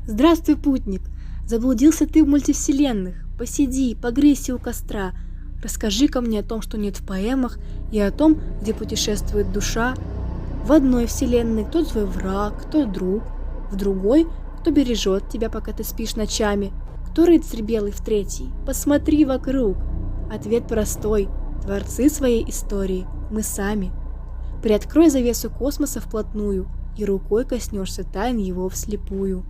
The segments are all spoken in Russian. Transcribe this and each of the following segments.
Здравствуй, путник! Заблудился ты в мультивселенных. Посиди, погрейся у костра. Расскажи-ка мне о том, что нет в поэмах, и о том, где путешествует душа. В одной вселенной кто твой враг, кто друг, в другой кто бережет тебя, пока ты спишь ночами, кто рыцарь белый в третьей. Посмотри вокруг. Ответ простой. Творцы своей истории мы сами. Приоткрой завесу космоса вплотную, и рукой коснешься тайн его вслепую.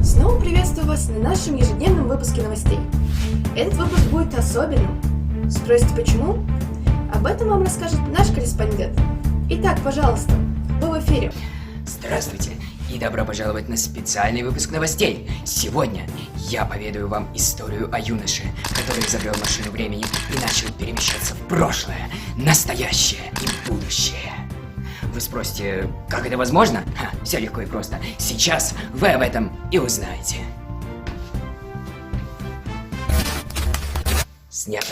Снова приветствую вас на нашем ежедневном выпуске новостей. Этот выпуск будет особенным. Спросите, почему? Об этом вам расскажет наш корреспондент. Итак, пожалуйста, вы в эфире. Здравствуйте и добро пожаловать на специальный выпуск новостей. Сегодня я поведаю вам историю о юноше, который изобрел машину времени и начал перемещаться в прошлое, настоящее и будущее. Вы спросите, как это возможно? Все легко и просто. Сейчас вы об этом и узнаете. Снято.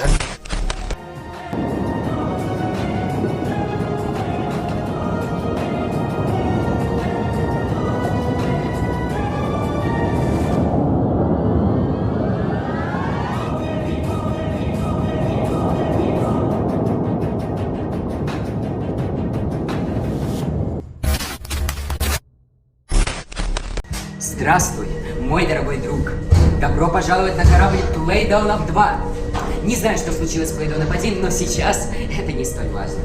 Здравствуй, мой дорогой друг. Добро пожаловать на корабль Плейдонов 2. Не знаю, что случилось с Плейдонов 1, но сейчас это не столь важно.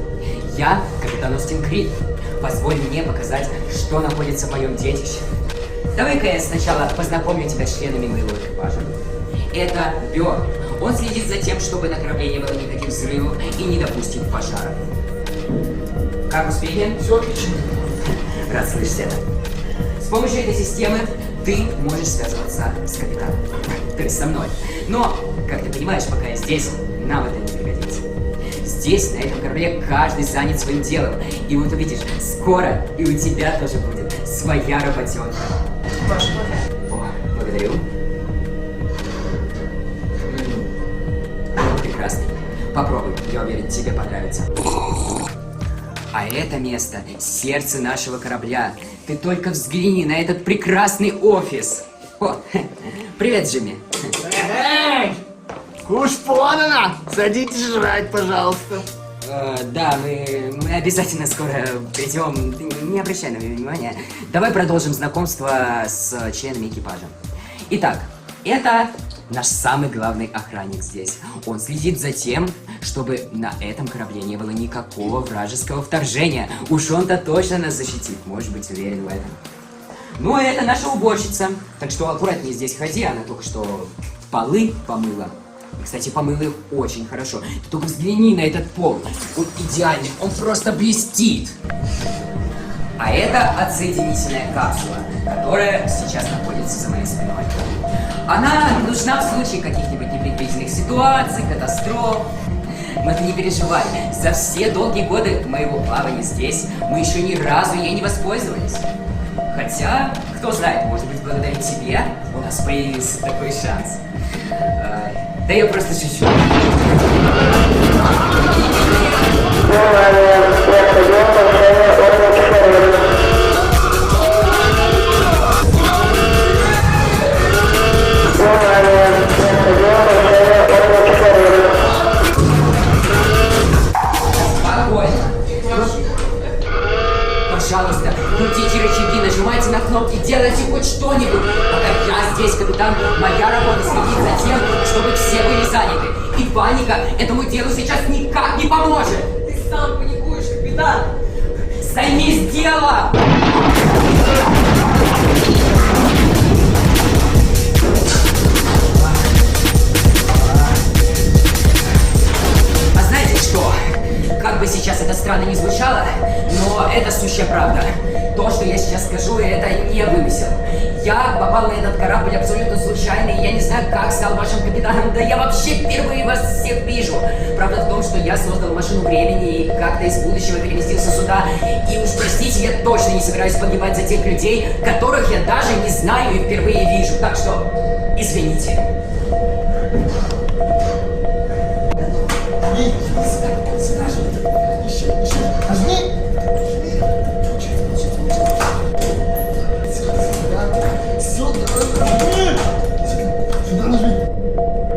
Я капитан Остин Крид. Позволь мне показать, что находится в моем детище. Давай-ка я сначала познакомлю тебя с членами моего экипажа. Это Бёрн. Он следит за тем, чтобы на корабле не было никаких взрывов и не допустит пожара. Как успехи? Все отлично. Рад слышать это. С помощью этой системы ты можешь связываться с капитаном, то есть со мной. Но, как ты понимаешь, пока я здесь, нам это не пригодится. Здесь, на этом корабле, каждый занят своим делом. И вот увидишь, скоро и у тебя тоже будет своя работенка. Ваш плохая. О, благодарю. Прекрасный. Попробуй, я уверен, тебе понравится. А это место – сердце нашего корабля. Ты только взгляни на этот прекрасный офис. О, привет, Джимми. Эй! Куш подано! Садитесь жрать, пожалуйста. Да, мы обязательно скоро придем. Ты не обращай на меня внимания. Давай продолжим знакомство с членами экипажа. Итак, это наш самый главный охранник здесь. Он следит за тем, чтобы на этом корабле не было никакого вражеского вторжения. Уж он-то точно нас защитит, можешь быть уверен в этом. Ну, а это наша уборщица. Так что аккуратнее здесь ходи, она только что полы помыла. И, кстати, помыла их очень хорошо. Ты только взгляни на этот пол. Он идеальный, он просто блестит. А это отсоединительная капсула, которая сейчас находится за моей спиной. Она нужна в случае каких-нибудь непредвиденных ситуаций, катастроф. Но ты не переживай, за все долгие годы моего плавания здесь мы еще ни разу ей не воспользовались. Хотя, кто знает, может быть, благодаря тебе у нас появился такой шанс. Да я просто шучу. Пожалуйста, крутите рычаги, нажимайте на кнопки, делайте хоть что-нибудь. Пока я здесь, капитан, моя работа следит за тем, чтобы все были заняты. И паника этому делу сейчас никак не поможет. Ты сам паникуешь, капитан. Займись делом! А знаете что? Как бы сейчас это странно ни звучало, но это сущая правда. То, что я сейчас скажу, это не вымысел. Я попал на этот корабль абсолютно случайно, и я не знаю, как стал вашим капитаном. Да я вообще впервые вас всех вижу. Правда в том, что я создал машину времени и как-то из будущего переместился сюда. И уж простите, я точно не собираюсь погибать за тех людей, которых я даже не знаю и впервые вижу. Так что, извините.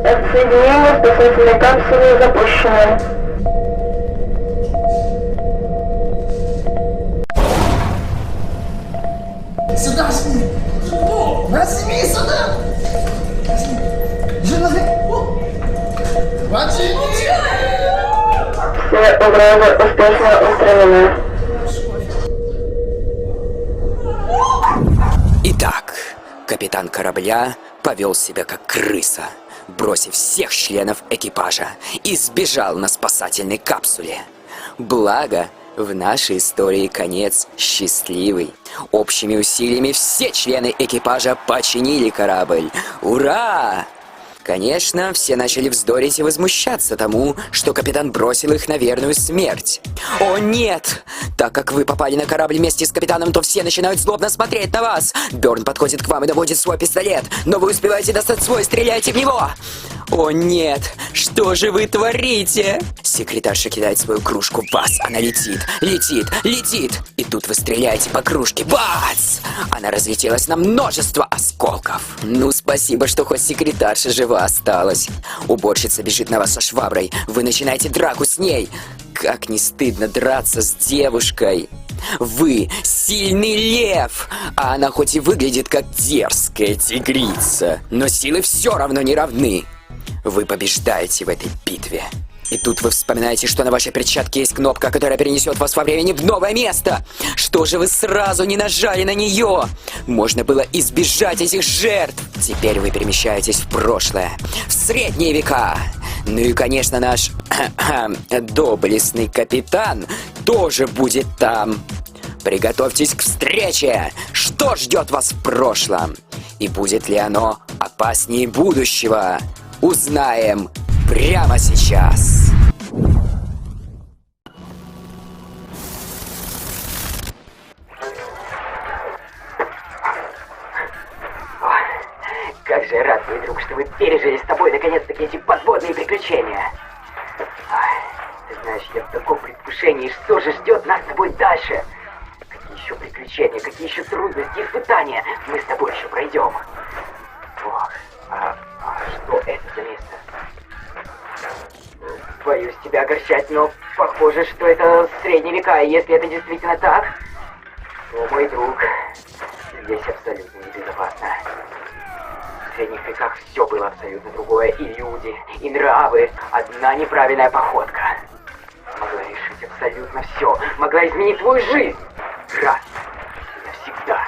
Отсоединение спасательной капсулы запущено. Сюда жми! Возьми сюда! Жена! Возьми! Все угрозы успешно устранены. Итак, капитан корабля повел себя как крыса, бросив всех членов экипажа и сбежал на спасательной капсуле. Благо, в нашей истории конец счастливый. Общими усилиями все члены экипажа починили корабль. Ура! Конечно, все начали вздорить и возмущаться тому, что капитан бросил их на верную смерть. О нет! Так как вы попали на корабль вместе с капитаном, то все начинают злобно смотреть на вас. Бёрн подходит к вам и наводит свой пистолет, но вы успеваете достать свой и стреляете в него. О нет! Что же вы творите? Секретарша кидает свою кружку в вас. Она летит, летит, летит. И тут вы стреляете по кружке. Бац! Она разлетелась на множество осколков. Ну, спасибо, что хоть секретарша жива осталась. Уборщица бежит на вас со шваброй. Вы начинаете драку с ней. Как не стыдно драться с девушкой. Вы сильный лев, а она хоть и выглядит как дерзкая тигрица, но силы все равно не равны. Вы побеждаете в этой битве. И тут вы вспоминаете, что на вашей перчатке есть кнопка, которая перенесет вас во времени в новое место. Что же вы сразу не нажали на нее? Можно было избежать этих жертв. Теперь вы перемещаетесь в прошлое, в средние века. Ну и, конечно, наш доблестный капитан тоже будет там. Приготовьтесь к встрече. Что ждет вас в прошлом? И будет ли оно опаснее будущего? Узнаем прямо сейчас. Как же я рад, мой друг, что мы пережили с тобой наконец-таки эти подводные приключения. Ты знаешь, я в таком предвкушении, что же ждет нас с тобой дальше. Какие еще приключения, какие еще трудности, испытания мы с тобой еще пройдем. Ох, что это за место? Боюсь тебя огорчать, но похоже, что это средние века, и если это действительно так, то, мой друг, здесь абсолютно небезопасно. В средних веках все было абсолютно другое, и люди, и нравы, одна неправильная походка. Могла решить абсолютно все, могла изменить твою жизнь. Раз и навсегда.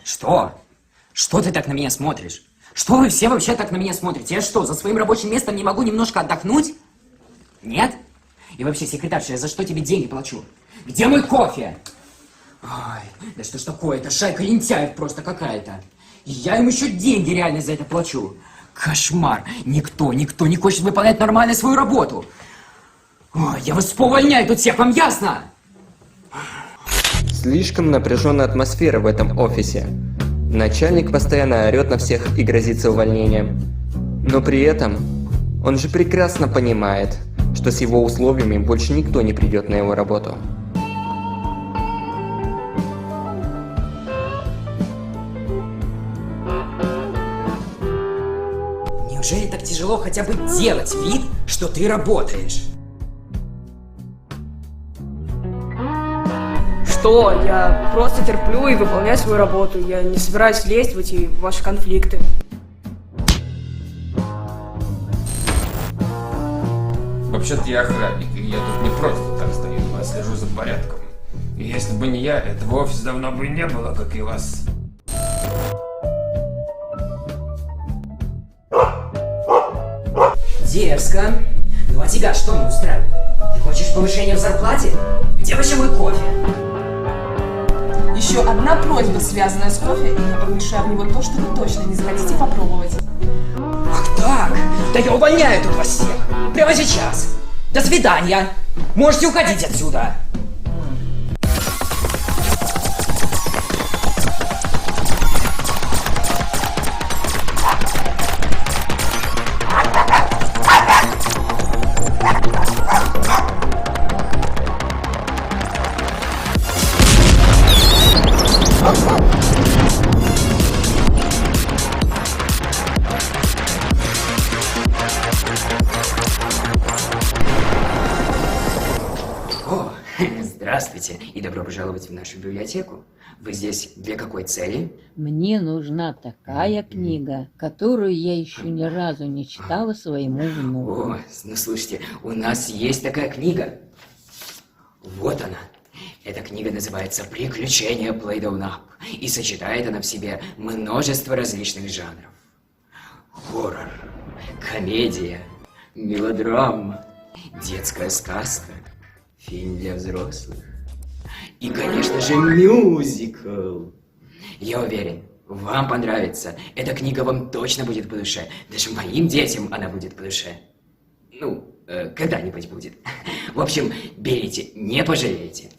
Что? Что ты так на меня смотришь? Что вы все вообще так на меня смотрите? Я что, за своим рабочим местом не могу немножко отдохнуть? Нет? И вообще, секретарша, я за что тебе деньги плачу? Где мой кофе? Ой, да что ж такое? Это шайка лентяев просто какая-то. И я им еще деньги реально за это плачу. Кошмар. Никто не хочет выполнять нормально свою работу. Ой, я вас поувольняю тут всех, вам ясно? Слишком напряженная атмосфера в этом офисе. Начальник постоянно орет на всех и грозится увольнением. Но при этом он же прекрасно понимает, что с его условиями больше никто не придет на его работу. Неужели так тяжело хотя бы делать вид, что ты работаешь? Что? Я просто терплю и выполняю свою работу. Я не собираюсь лезть в эти ваши конфликты. Вообще-то я охранник, и я тут не просто так стою, а слежу за порядком. И если бы не я, этого офиса давно бы и не было, как и вас. Дерзко. Ну а тебя что не устраивает? Ты хочешь повышения в зарплате? Где вообще мой кофе? Еще одна просьба, связанная с кофе, и я помешаю в него то, что вы точно не захотите попробовать. Ах так? Да я увольняю тут вас всех. Прямо сейчас. До свидания. Можете уходить отсюда. О, здравствуйте и добро пожаловать в нашу библиотеку. Вы здесь для какой цели? Мне нужна такая книга, которую я еще ни разу не читала своему внуку. О, ну слушайте, у нас есть такая книга. Вот она. Эта книга называется «Приключения Плейдоунап», и сочетает она в себе множество различных жанров. Хоррор, комедия, мелодрама, детская сказка, фильм для взрослых и, конечно же, мюзикл. Я уверен, вам понравится. Эта книга вам точно будет по душе. Даже моим детям она будет по душе. Ну, когда-нибудь будет. В общем, берите, не пожалеете.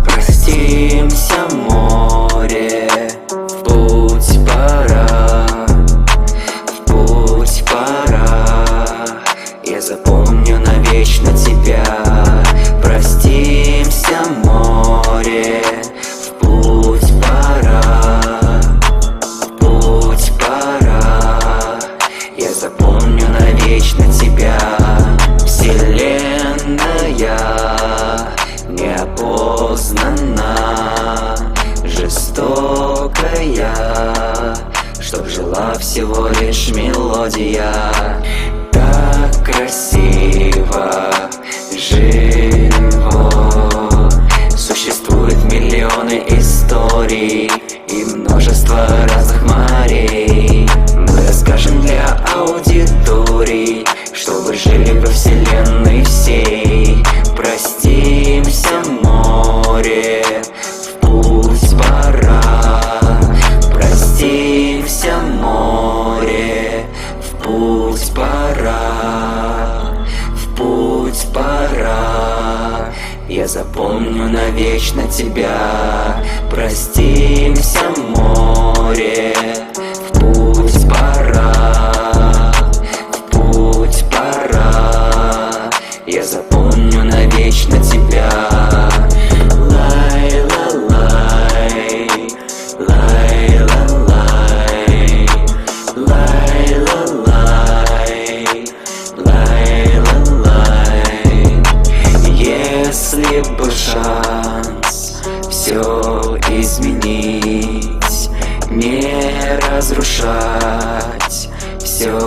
Простимся, море, в путь пора, в путь пора. Я запомню навечно тебя. Простимся, море, в путь пора, в путь пора. Я запомню навечно тебя. Вселенная неопознанна, жестокая, чтоб жила всего лишь мелодия. Так красиво, живо, существует миллионы историй и множество разных морей. Мы расскажем для аудитории, чтобы жили во вселенной всей. Простимся, море, в путь пора. Простимся, море, в путь пора, в путь пора. Я запомню навечно тебя. Простимся, море, в путь пора, в путь пора. Я запомню навечно тебя. Лай-ла-лай, лай-ла-лай, лай-ла-лай, лай-ла-лай. Если бы шанс все изменить, не разрушать, все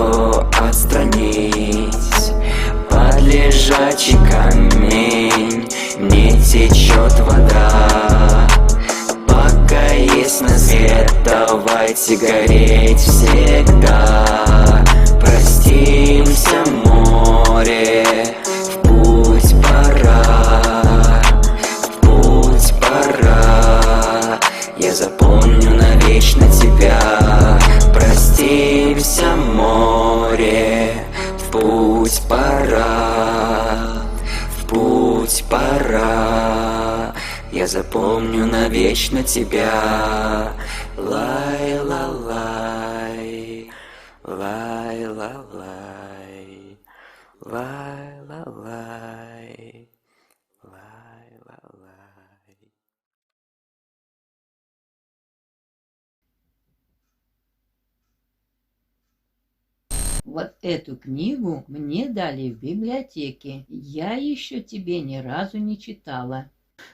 отстранить, под лежачий камень не течет вода. Пока есть на свет, давайте гореть всегда. Простимся, море, в путь пора, в путь пора. Я запомню навечно тебя. Простимся, море, в путь пора, в путь пора. Я запомню навечно тебя. Лай-ла-лай, лай-ла-лай, лай-ла-лай. Вот эту книгу мне дали в библиотеке. Я еще тебе ни разу не читала.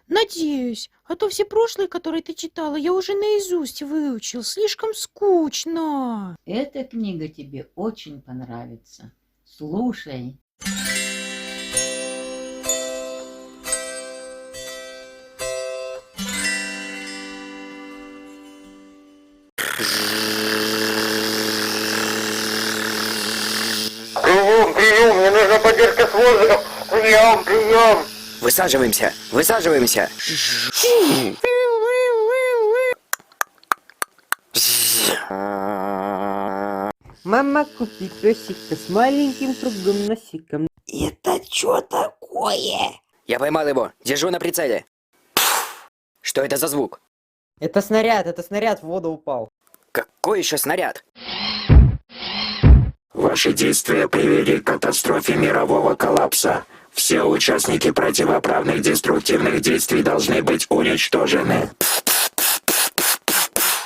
Надеюсь, а то все прошлые, которые ты читала, я уже наизусть выучил. Слишком скучно. Эта книга тебе очень понравится. Слушай. Прием, мне нужна поддержка с воздухом. Прием. Высаживаемся. Мама, купи песика с маленьким круглым носиком. Это что такое? Я поймал его. Держу на прицеле. Что это за звук? Это снаряд в воду упал. Какой еще снаряд? Ваши действия привели к катастрофе мирового коллапса. Все участники противоправных деструктивных действий должны быть уничтожены.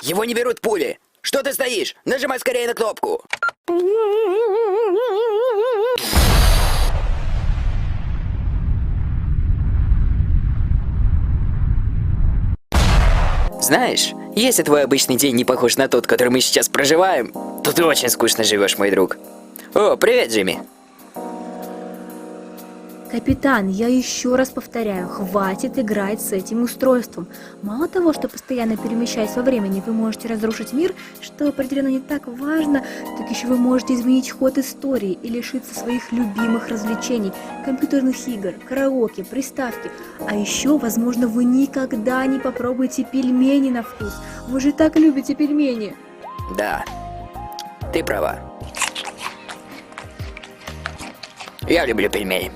Его не берут пули. Что ты стоишь? Нажимай скорее на кнопку. Знаешь, если твой обычный день не похож на тот, который мы сейчас проживаем, то ты очень скучно живешь, мой друг. О, привет, Джимми. Капитан, я еще раз повторяю, хватит играть с этим устройством. Мало того, что постоянно перемещаясь во времени, вы можете разрушить мир, что определенно не так важно, так еще вы можете изменить ход истории и лишиться своих любимых развлечений, компьютерных игр, караоке, приставки. А еще, возможно, вы никогда не попробуете пельмени на вкус. Вы же так любите пельмени. Да, ты права. Я люблю пельмени.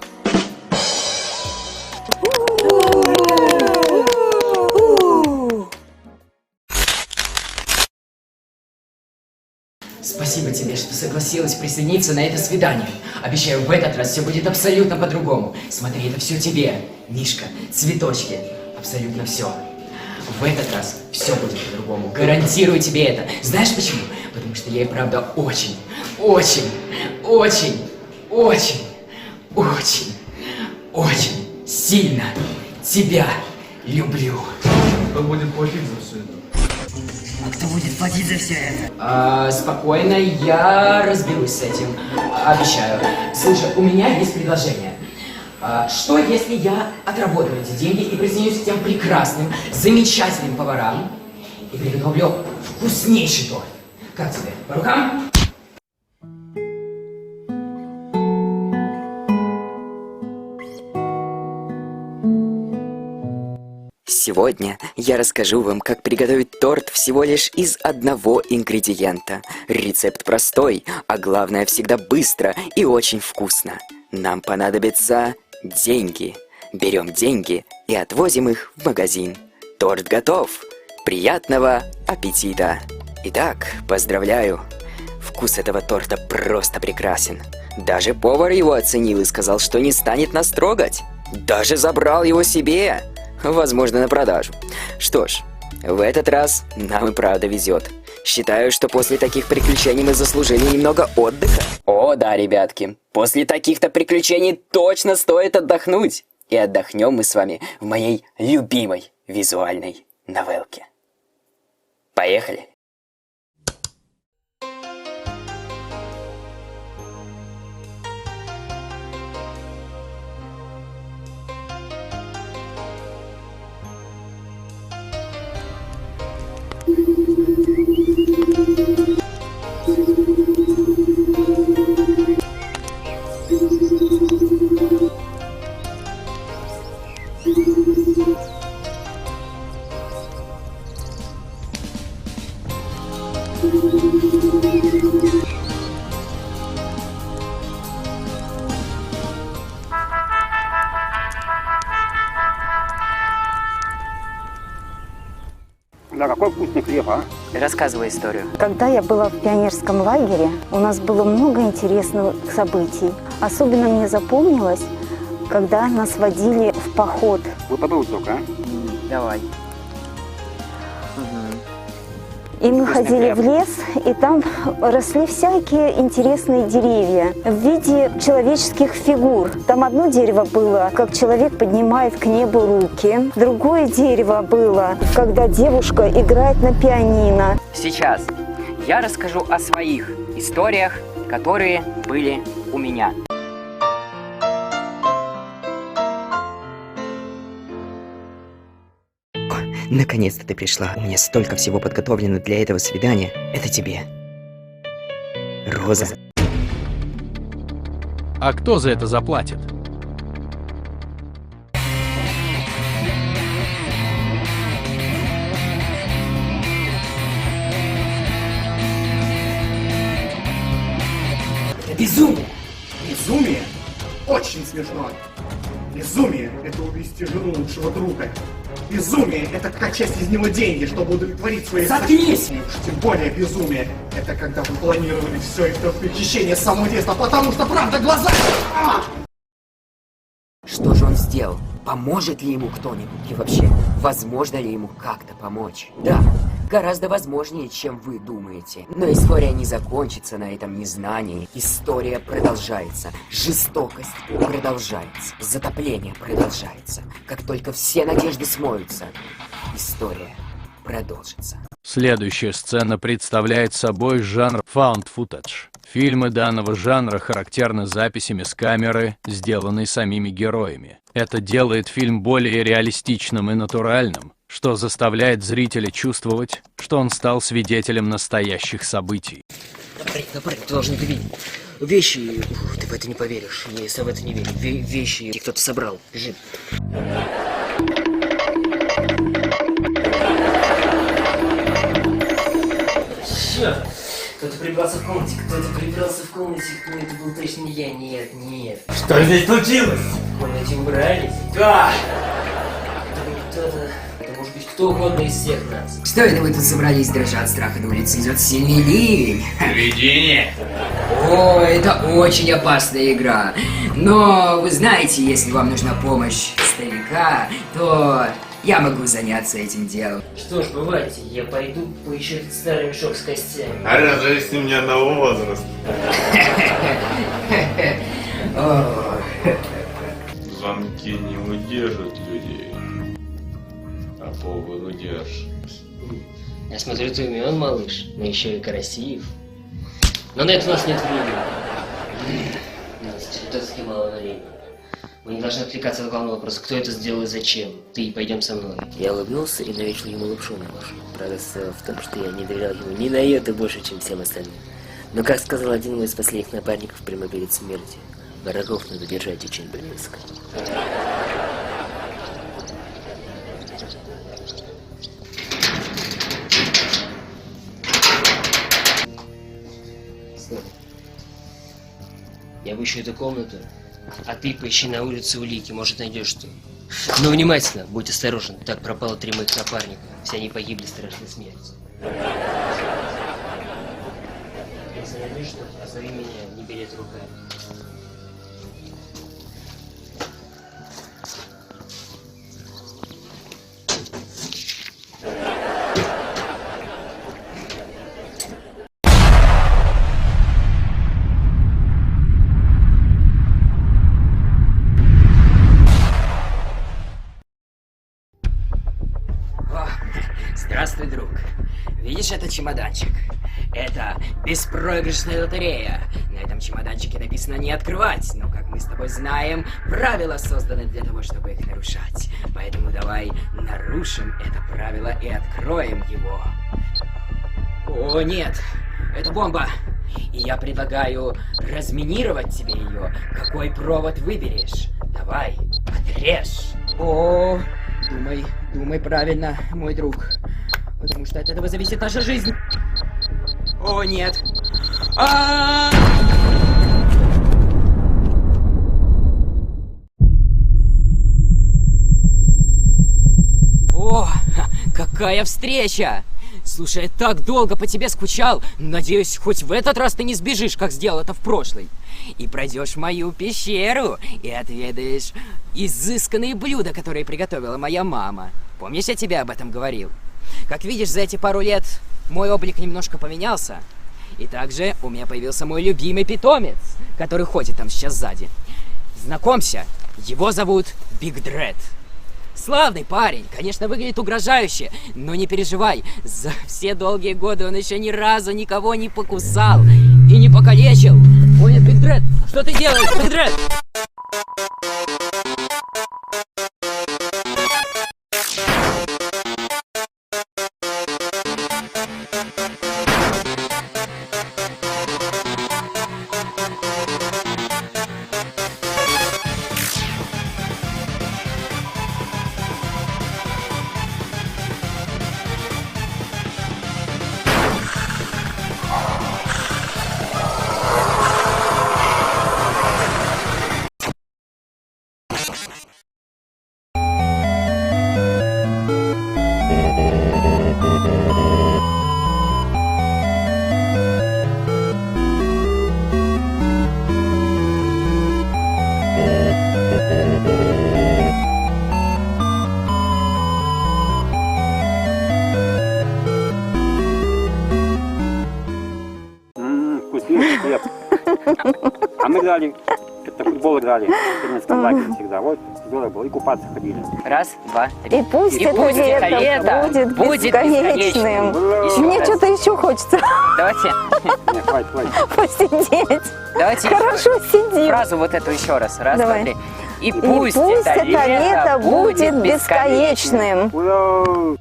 Спасибо тебе, что согласилась присоединиться на это свидание. Обещаю, в этот раз все будет абсолютно по-другому. Смотри, это все тебе, Мишка, цветочки, абсолютно все. В этот раз все будет по-другому. Гарантирую тебе это. Знаешь почему? Потому что я и правда очень сильно тебя люблю. Кто будет платить за все это? А кто будет платить за все это? Спокойно, я разберусь с этим. Обещаю. Слушай, у меня есть предложение. Что, если я отработаю эти деньги и присоединюсь к тем прекрасным, замечательным поварам и приготовлю вкуснейший торт? Как тебе? По рукам? Сегодня я расскажу вам, как приготовить торт всего лишь из одного ингредиента. Рецепт простой, а главное всегда быстро и очень вкусно. Нам понадобятся деньги. Берем деньги и отвозим их в магазин. Торт готов. Приятного аппетита! Итак, поздравляю. Вкус этого торта просто прекрасен. Даже повар его оценил и сказал, что не станет нас трогать. Даже забрал его себе. Возможно, на продажу. Что ж, в этот раз нам и правда везет. Считаю, что после таких приключений мы заслужили немного отдыха. О, да, ребятки, после таких-то приключений точно стоит отдохнуть. И отдохнем мы с вами в моей любимой визуальной новелке. Поехали! Да, какой вкусный хлеб, а? Рассказывай историю. Когда я была в пионерском лагере, у нас было много интересных событий. Особенно мне запомнилось, когда нас водили в поход. Вот попробуй только, а? Давай. И мы ходили в лес, и там росли всякие интересные деревья в виде человеческих фигур. Там одно дерево было, как человек поднимает к небу руки. Другое дерево было, когда девушка играет на пианино. Сейчас я расскажу о своих историях, которые были у меня. Наконец-то ты пришла. У меня столько всего подготовлено для этого свидания. Это тебе. Роза. А кто за это заплатит? Безумие! Безумие? Очень смешно. Безумие — это увести жену лучшего друга. Безумие — это качать из него деньги, чтобы удовлетворить свои... Заткнись! Уж тем более безумие — это когда вы планировали все это в течение с самого детства, потому что правда глаза... Что же он сделал? Поможет ли ему кто-нибудь? И вообще, возможно ли ему как-то помочь? Да, гораздо возможнее, чем вы думаете. Но история не закончится на этом незнании. История продолжается. Жестокость продолжается. Затопление продолжается. Как только все надежды смоются, история продолжится. Следующая сцена представляет собой жанр found footage. Фильмы данного жанра характерны записями с камеры, сделанной самими героями. Это делает фильм более реалистичным и натуральным, что заставляет зрителя чувствовать, что он стал свидетелем настоящих событий. Напарник, ты должен это видеть. Вещи... ты в это не поверишь. Я в это не верю. Вещи кто-то собрал. Лежит. Черт! Кто-то прибрался в комнате, но это был точно не я, нет. Что здесь случилось? В комнате убрались. Да! Это может быть кто угодно из всех нас. Что это вы тут собрались, дрожа от страха, на улице идет сильный ливень? Видение! О, это очень опасная игра. Но вы знаете, если вам нужна помощь старика, то я могу заняться этим делом. Что ж, бывайте, я пойду поищу этот старый мешок с костями. А разве с ним не одного возраста? Замки не удержат людей, а повод удержит. Я смотрю, ты умен, малыш, но еще и красив. Но на это у нас нет времени. У нас чертовски мало времени. Мы не должны отвлекаться от главного вопроса, кто это сделал и зачем. Ты пойдем со мной. Я улыбнулся и навешал ему лапшу на уши. Правда в том, что я не доверял ему ни на йоту больше, чем всем остальным. Но, как сказал один из последних напарников прямо перед смертью, врагов надо держать очень близко. Стой. Я выщу эту комнату, а ты поищи на улице улики, может найдешь что. Но внимательно, будь осторожен. Так пропало 3 моих напарника. Все они погибли страшной смертью. Если найдешь что, позови меня, не бери это руками. Здравствуй, друг. Видишь этот чемоданчик? Это беспроигрышная лотерея. На этом чемоданчике написано «не открывать». Но, как мы с тобой знаем, правила созданы для того, чтобы их нарушать. Поэтому давай нарушим это правило и откроем его. О, нет! Это бомба! И я предлагаю разминировать тебе ее. Какой провод выберешь? Давай, отрежь. О, думай правильно, мой друг. Потому что от этого зависит наша жизнь. О, нет. О, какая встреча! Слушай, я так долго по тебе скучал. Надеюсь, хоть в этот раз ты не сбежишь, как сделал это в прошлый. И пройдешь в мою пещеру и отведаешь изысканные блюда, которые приготовила моя мама. Помнишь, я тебе об этом говорил? Как видишь, за эти пару лет мой облик немножко поменялся. И также у меня появился мой любимый питомец, который ходит там сейчас сзади. Знакомься, его зовут Биг Дред. Славный парень, конечно, выглядит угрожающе, но не переживай, за все долгие годы он еще ни разу никого не покусал и не покалечил. Ой, нет, Биг Дред, что ты делаешь, Биг Дред? Вкуснейший хлеб. А мы играли, это футбол играли, в тренерском лагере всегда. Вот здорово было, и купаться ходили. Раз, два, три. И пусть это лето будет бесконечным. Мне что-то еще хочется. Давайте. Не, хватит. Посидеть. Давайте хорошо сидим. Фразу вот эту еще раз. Раз, Давай. два, три. И пусть это лето будет бесконечным. Ура!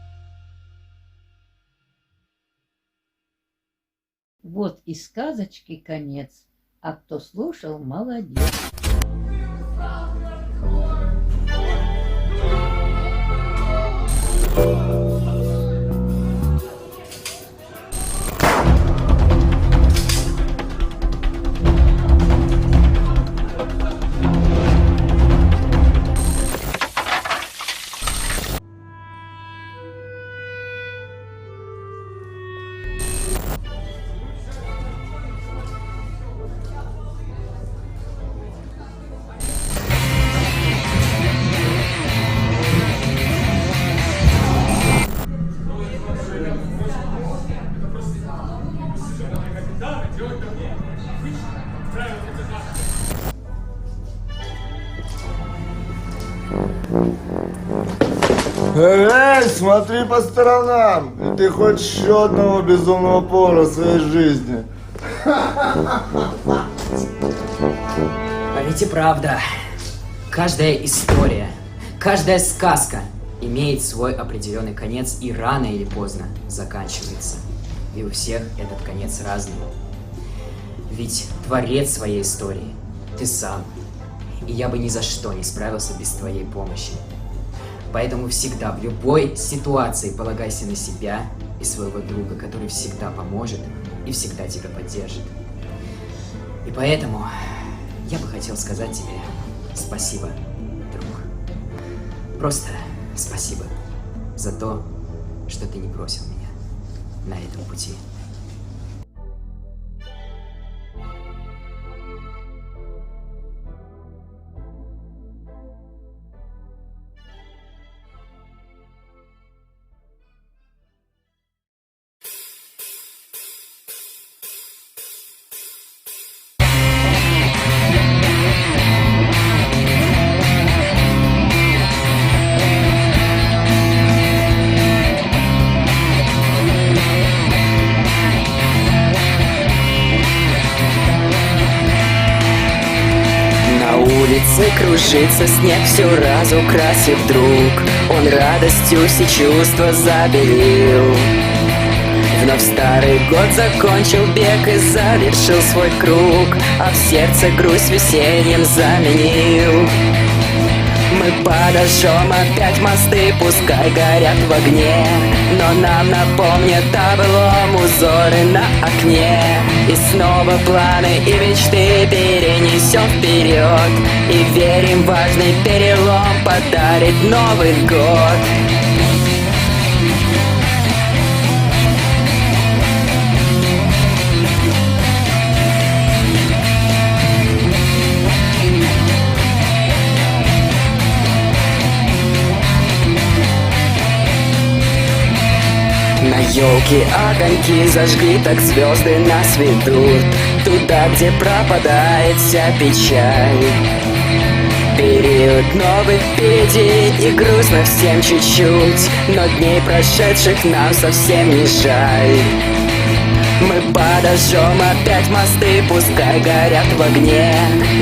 Вот и сказочки конец. А кто слушал, молодец. Эй, смотри по сторонам! Ты хочешь еще одного безумного повара в своей жизни. А ведь и правда, каждая история, каждая сказка имеет свой определенный конец и рано или поздно заканчивается. И у всех этот конец разный. Ведь творец своей истории ты сам. И я бы ни за что не справился без твоей помощи. Поэтому всегда, в любой ситуации полагайся на себя и своего друга, который всегда поможет и всегда тебя поддержит. И поэтому я бы хотел сказать тебе спасибо, друг. Просто спасибо за то, что ты не бросил меня на этом пути. Кружится снег, все разукрасив вдруг. Он радостью все чувства забелил. Вновь старый год закончил бег и завершил свой круг, а в сердце грусть весенним заменил. Мы подожжем опять мосты, пускай горят в огне, но нам напомнят о былом узоры на окне. И снова планы и мечты перенесем вперед, и верим, важный перелом подарит Новый год. На елке огоньки зажгли, так звезды нас ведут туда, где пропадает вся печаль. Период новый впереди, и грустно всем чуть-чуть, но дней прошедших нам совсем не жаль. Мы подожжем опять мосты, пускай горят в огне,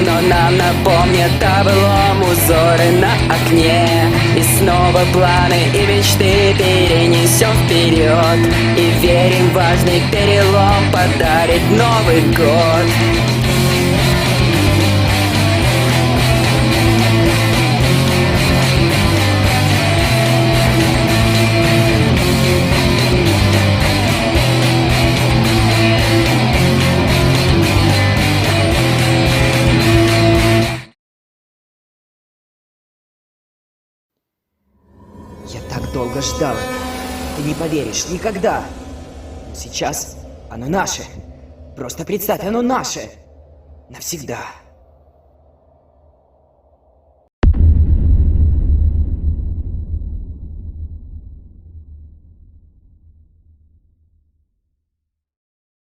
но нам напомнят о былом узоры на окне. И снова планы и мечты перенесем вперед, и верим, важный перелом подарит Новый год. Я так долго ждал этого. Ты не поверишь, никогда. Но сейчас оно наше. Просто представь, оно наше. Навсегда.